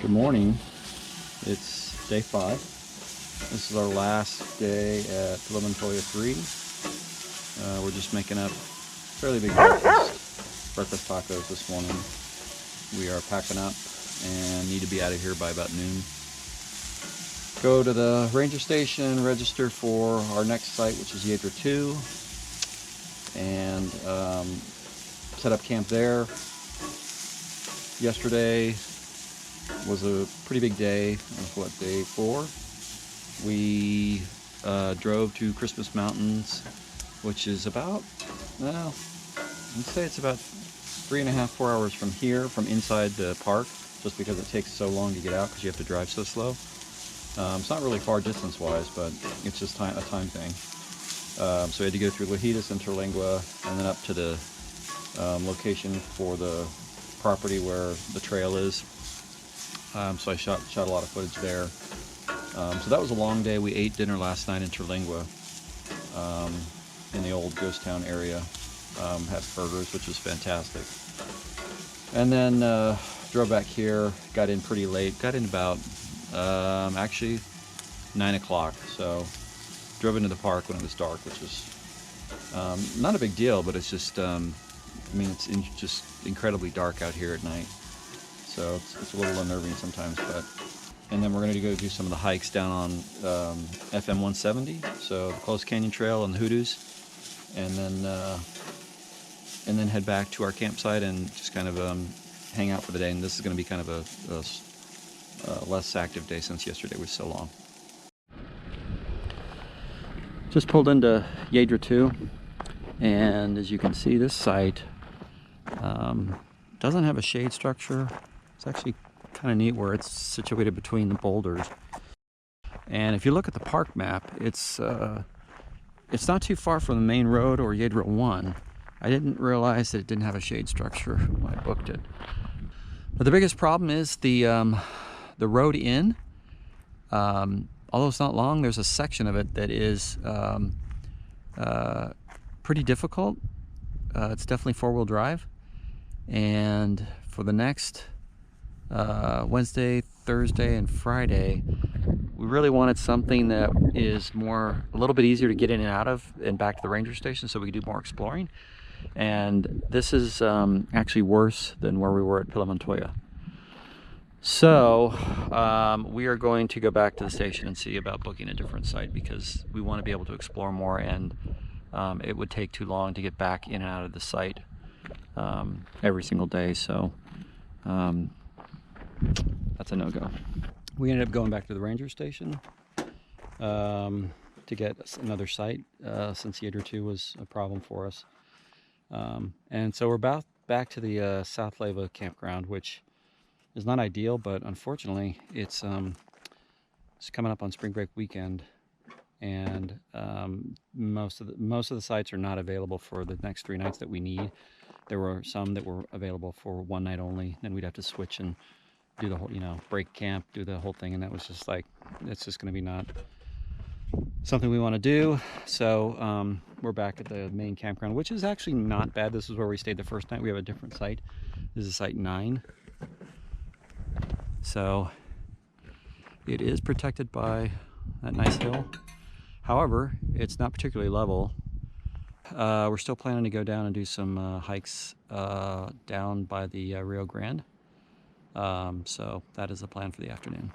Good morning. It's day 5. This is our last day at Pila Montoya 3. We're just making up fairly big breakfast tacos this morning. We are packing up and need to be out of here by about noon. Go to the ranger station, register for our next site, which is Yedra 2, and set up camp there. Yesterday was a pretty big day. It was day 4. We drove to Christmas Mountains, which is about, well, I'd say it's about 3.5–4 hours from here, from inside the park, just because it takes so long to get out because you have to drive so slow. It's not really far distance-wise, but it's just a time thing. So we had to go through Hoodoos and Terlingua, and then up to the location for the property where the trail is. So I shot a lot of footage there. So that was a long day. We ate dinner last night in Terlingua, in the old ghost town area. Had burgers, which was fantastic. And then drove back here, got in pretty late, got in about actually 9 o'clock. So drove into the park when it was dark, which was not a big deal, but it's just, I mean, it's just incredibly dark out here at night. So it's a little unnerving sometimes, but. And then we're going to go do some of the hikes down on FM 170, so the Close Canyon Trail and the Hoodoos, and then head back to our campsite and just kind of hang out for the day. And this is going to be kind of a less active day since yesterday was so long. Just pulled into Yedra 2, and as you can see, this site doesn't have a shade structure. It's actually kind of neat where it's situated between the boulders. And if you look at the park map, it's not too far from the main road or Yedra 1. I didn't realize that it didn't have a shade structure when I booked it. But the biggest problem is the road in. Although it's not long, there's a section of it that is pretty difficult. It's definitely 4-wheel drive. And for the next Wednesday, Thursday, and Friday, we really wanted something that is a little bit easier to get in and out of and back to the ranger station so we could do more exploring. And this is actually worse than where we were at Pila Montoya. So we are going to go back to the station and see about booking a different site because we want to be able to explore more, and it would take too long to get back in and out of the site every single day. So that's a no-go. We ended up going back to the ranger station to get another site since Yedra 2 was a problem for us. And so we're back to the South Lava campground, which is not ideal, but unfortunately it's coming up on spring break weekend, and most of the sites are not available for the next 3 nights that we need. There were some that were available for 1 night only, then we'd have to switch and do the whole, break camp, do the whole thing, and that was just like, it's just going to be not something we want to do. So we're back at the main campground, which is actually not bad. This is where we stayed the first night. We have a different site. This is site 9. So it is protected by that nice hill. However, it's not particularly level. We're still planning to go down and do some hikes down by the Rio Grande. So that is the plan for the afternoon.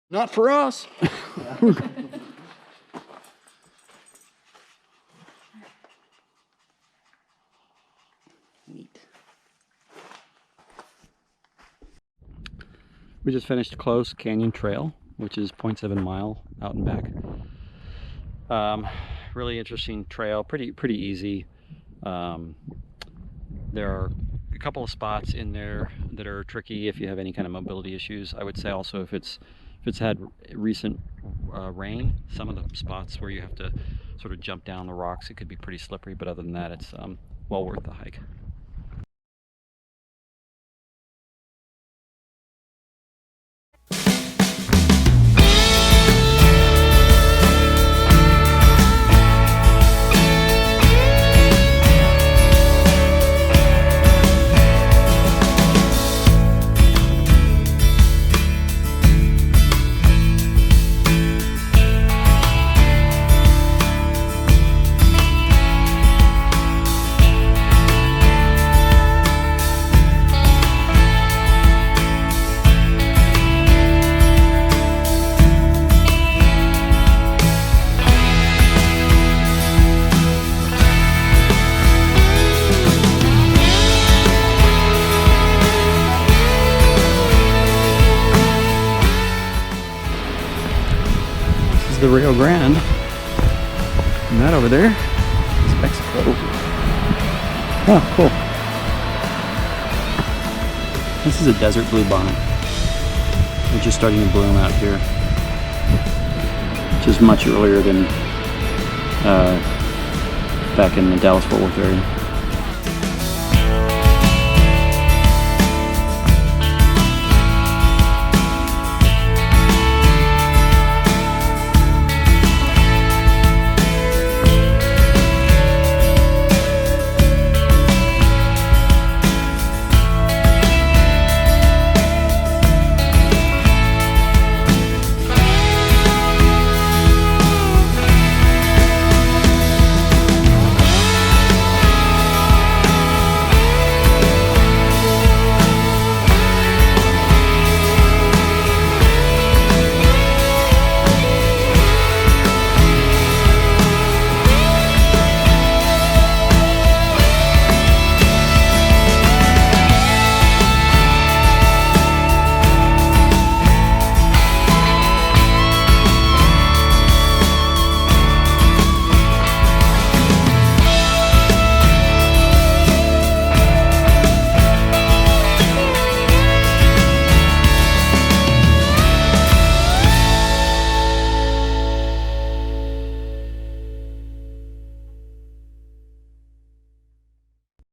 Not for us. Neat. We just finished Close Canyon Trail, which is 0.7 mile out and back. Really interesting trail, pretty easy. There are a couple of spots in there that are tricky if you have any kind of mobility issues. I would say also if it's had recent rain, some of the spots where you have to sort of jump down the rocks, it could be pretty slippery, but other than that, it's well worth the hike. The Rio Grande, and that over there is Mexico. Oh, cool. This is a desert bluebonnet, which is starting to bloom out here, which is much earlier than back in the Dallas-Fort Worth area.